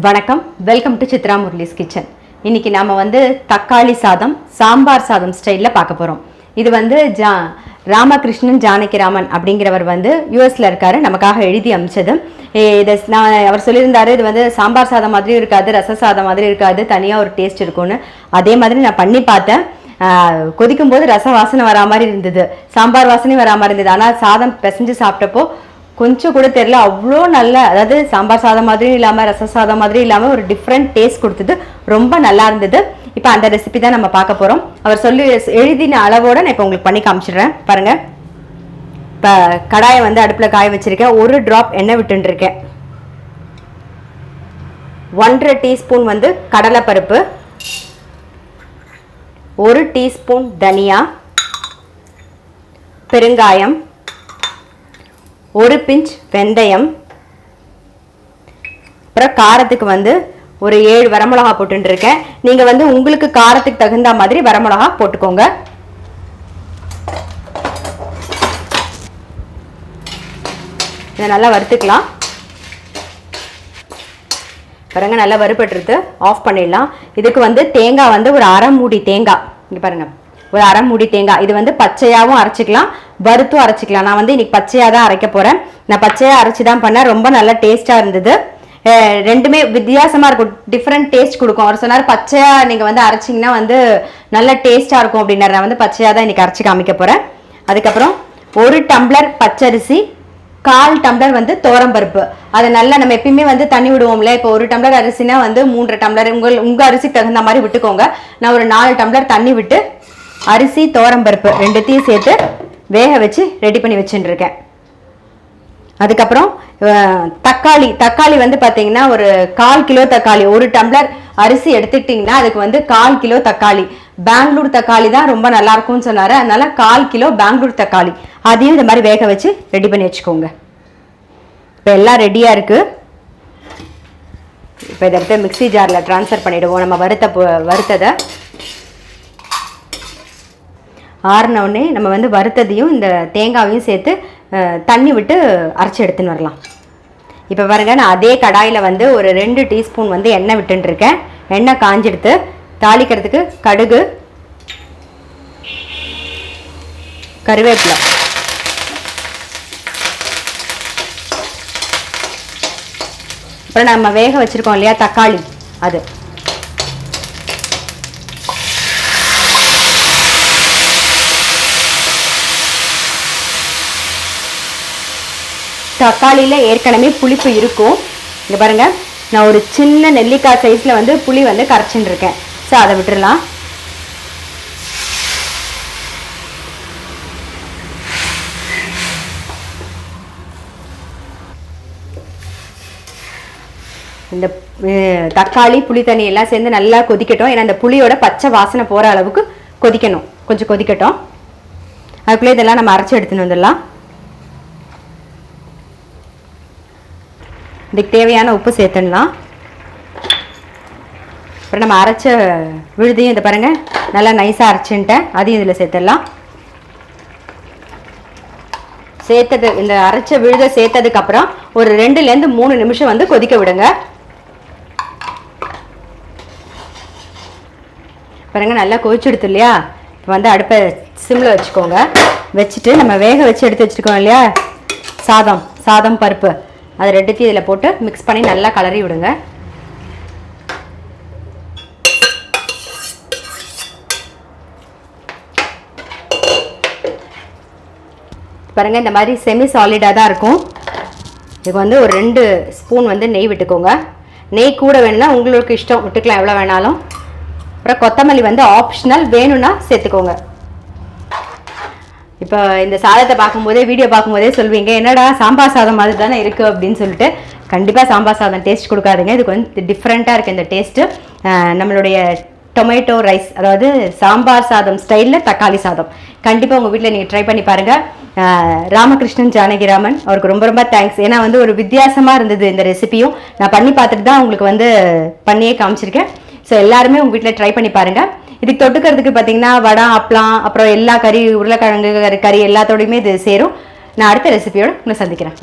வணக்கம், welcome to Chitra Murali's kitchen. இன்னைக்கு நாம தக்காளி சாதம் சாம்பார் சாதம் ஸ்டைலில் பார்க்க போகிறோம். இது ராமகிருஷ்ணன் ஜானகிராமன் அப்படிங்கிறவர் யூஎஸ்ல இருக்காரு, நமக்காக எழுதி அமைச்சது. இதை அவர் சொல்லியிருந்தாரு, இது சாம்பார் சாதம் மாதிரி இருக்காது, ரச சாதம் மாதிரி இருக்காது, தனியாக ஒரு டேஸ்ட் இருக்கும்னு. அதே மாதிரி நான் பண்ணி பார்த்தேன். கொதிக்கும் போது ரச வாசனை வரா மாதிரி இருந்தது, சாம்பார் வாசனை வரா மாதிரி இருந்தது. ஆனால் சாதம் பிசைஞ்சு சாப்பிட்டப்போ கொஞ்சம் கூட தெரியல, அவ்வளோ நல்ல, அதாவது சாம்பார் சாதம் மாதிரியும் இல்லாமல் ரச சாதம் மாதிரியும் இல்லாமல் ஒரு டிஃப்ரெண்ட் டேஸ்ட் கொடுத்தது, ரொம்ப நல்லா இருந்தது. இப்போ அந்த ரெசிபி தான் நம்ம பார்க்க போகிறோம். அவர் சொல்லி எழுதின அளவோடு நான் இப்போ உங்களுக்கு பண்ணி காமிச்சிடுறேன் பாருங்கள். இப்போ கடாயை அடுப்பில் காய வச்சுருக்கேன். ஒரு ட்ராப் எண்ணெய் விட்டுருக்கேன். 1.5 டீஸ்பூன் கடலைப்பருப்பு, 1 டீஸ்பூன் தனியா, பெருங்காயம், 1 பிஞ்ச் வெந்தயம், அப்புறம் காரத்துக்கு ஒரு 7 வரமிளகா போட்டுருக்கேன். நீங்கள் உங்களுக்கு காரத்துக்கு தகுந்த மாதிரி வரமிளகா போட்டுக்கோங்க. இதை நல்லா வறுத்துக்கலாம். பாருங்க, நல்லா வறுபட்டுருது. ஆஃப் பண்ணிடலாம். இதுக்கு தேங்காய் ஒரு அரை மூடி தேங்காய், இங்கே பாருங்க, ஒரு அரை மூடி தேங்காய். இது பச்சையாகவும் அரைச்சிக்கலாம், வறுத்தும் அரைச்சிக்கலாம். நான் இன்னைக்கு பச்சையாக தான் அரைக்க போகிறேன். நான் பச்சையாக அரைச்சி தான் பண்ணேன். ரொம்ப நல்லா டேஸ்ட்டாக இருந்தது. ரெண்டுமே வித்தியாசமாக இருக்கும், டிஃப்ரெண்ட் டேஸ்ட் கொடுக்கும். அவர் சொன்னார் பச்சையாக நீங்கள் அரைச்சிங்கன்னா நல்ல டேஸ்ட்டாக இருக்கும் அப்படின்னாரு. நான் பச்சையாக தான் இன்றைக்கி அரைச்சி காமிக்க போகிறேன். அதுக்கப்புறம் 1 டம்ளர் பச்சரிசி, 1/4 டம்ளர் துவரம்பருப்பு. அதை நல்லா நம்ம எப்பயுமே தண்ணி விடுவோம்ல. இப்போ 1 டம்ளர் அரிசினா 3 டம்ளர் உங்கள் அரிசிக்கு தகுந்த மாதிரி விட்டுக்கோங்க. நான் ஒரு 4 டம்ளர் தண்ணி விட்டு அரிசி துவரம்பருப்பு ரெண்டுத்தையும் சேர்த்து வேக வச்சு ரெடி பண்ணி வச்சுருக்கேன். அதுக்கப்புறம் தக்காளி பார்த்தீங்கன்னா ஒரு 1/4 கிலோ தக்காளி. 1 டம்ளர் அரிசி எடுத்துக்கிட்டிங்கன்னா அதுக்கு 1/4 கிலோ தக்காளி. பெங்களூர் தக்காளி தான் ரொம்ப நல்லா இருக்கும்னு சொன்னார். அதனால 1/4 கிலோ பெங்களூர் தக்காளி, அதையும் இந்த மாதிரி வேக வச்சு ரெடி பண்ணி வச்சுக்கோங்க. இப்போ எல்லாம் ரெடியாக இருக்குது. இப்போ இதை எடுத்து மிக்சி ஜாரில் ட்ரான்ஸ்ஃபர் பண்ணிவிடுவோம். நம்ம வறுத்ததை ஆறினவுடனே நம்ம வறுத்ததையும் இந்த தேங்காயையும் சேர்த்து தண்ணி விட்டு அரைச்சி எடுத்துன்னு வரலாம். இப்போ பாருங்கள், நான் அதே கடாயில் ஒரு 2 டீஸ்பூன் எண்ணெய் விட்டுருக்கேன். எண்ணெய் காஞ்செடுத்து தாளிக்கிறதுக்கு கடுகு, கருவேப்பிலை, அப்புறம் நம்ம வேக வச்சுருக்கோம் இல்லையா தக்காளி, அது தக்காளியில் ஏற்கனவே புளிப்பு இருக்கும். இங்கே பாருங்கள், நான் ஒரு சின்ன நெல்லிக்காய் சைஸில் புளி கரைச்சின்னு இருக்கேன். ஸோ அதை விட்டுடலாம். இந்த தக்காளி புளி தண்ணி எல்லாம் சேர்ந்து நல்லா கொதிக்கட்டும். ஏன்னா இந்த புளியோட பச்சை வாசனை போகிற அளவுக்கு கொதிக்கணும். கொஞ்சம் கொதிக்கட்டும். அதுக்குள்ளே இதெல்லாம் நம்ம அரைச்சி எடுத்துன்னு வந்துடலாம். இதுக்கு தேவையான உப்பு சேர்த்துடலாம். அப்புறம் நம்ம அரைச்ச விழுதையும் இதை பாருங்கள், நல்லா நைஸாக அரைச்சின்ட்டேன், அதையும் இதில் சேர்த்துடலாம். சேர்த்தது இந்த அரைச்ச விழுதை சேர்த்ததுக்கப்புறம் ஒரு 2லேருந்து 3 நிமிஷம் கொதிக்க விடுங்க. பாருங்கள், நல்லா கொதிச்சுடுத்து இல்லையா. இப்போ அடுப்பை சிம்மில் வச்சுக்கோங்க. வச்சுட்டு நம்ம வேக வச்சு எடுத்து வச்சுருக்கோம் இல்லையா சாதம் பருப்பு, அதை ரெண்டுத்தையும் இதில் போட்டு மிக்ஸ் பண்ணி நல்லா கலரி விடுங்க. பாருங்கள், இந்த மாதிரி செமி சாலிடாக தான் இருக்கும். இதுக்கு ஒரு 2 ஸ்பூன் நெய் விட்டுக்கோங்க. நெய் கூட வேணும்னா உங்களுக்கு இஷ்டம், விட்டுக்கலாம் எவ்வளோ வேணாலும். அப்புறம் கொத்தமல்லி ஆப்ஷனல், வேணும்னா சேர்த்துக்கோங்க. இப்போ இந்த சாதத்தை பார்க்கும்போதே, வீடியோ பார்க்கும்போதே சொல்வீங்க, என்னடா சாம்பார் சாதம் மாதிரி தானே இருக்குது அப்படின்னு சொல்லிட்டு. கண்டிப்பாக சாம்பார் சாதம் டேஸ்ட் கொடுக்காதுங்க. இதுக்கு டிஃப்ரெண்ட்டாக இருக்குது இந்த டேஸ்ட்டு. நம்மளுடைய டொமேட்டோ ரைஸ், அதாவது சாம்பார் சாதம் ஸ்டைலில் தக்காளி சாதம், கண்டிப்பாக உங்கள் வீட்டில் நீங்கள் ட்ரை பண்ணி பாருங்கள். ராமகிருஷ்ணன் ஜானகிராமன் அவருக்கு ரொம்ப ரொம்ப தேங்க்ஸ். ஏன்னா ஒரு வித்தியாசமாக இருந்தது இந்த ரெசிபியும். நான் பண்ணி பார்த்துட்டு தான் உங்களுக்கு பண்ணியே காமிச்சிருக்கேன். ஸோ எல்லாருமே உங்கள் வீட்டில் ட்ரை பண்ணி பாருங்கள். இதுக்கு தொட்டுக்கிறதுக்கு பார்த்தீங்கன்னா வடை, அப்பளம், அப்புறம் எல்லா கறி, உருளைக்கிழங்கு கறி எல்லாத்தோடையுமே இது சேரும். நான் அடுத்த ரெசிபியோடு உங்களை சந்திக்கிறேன்.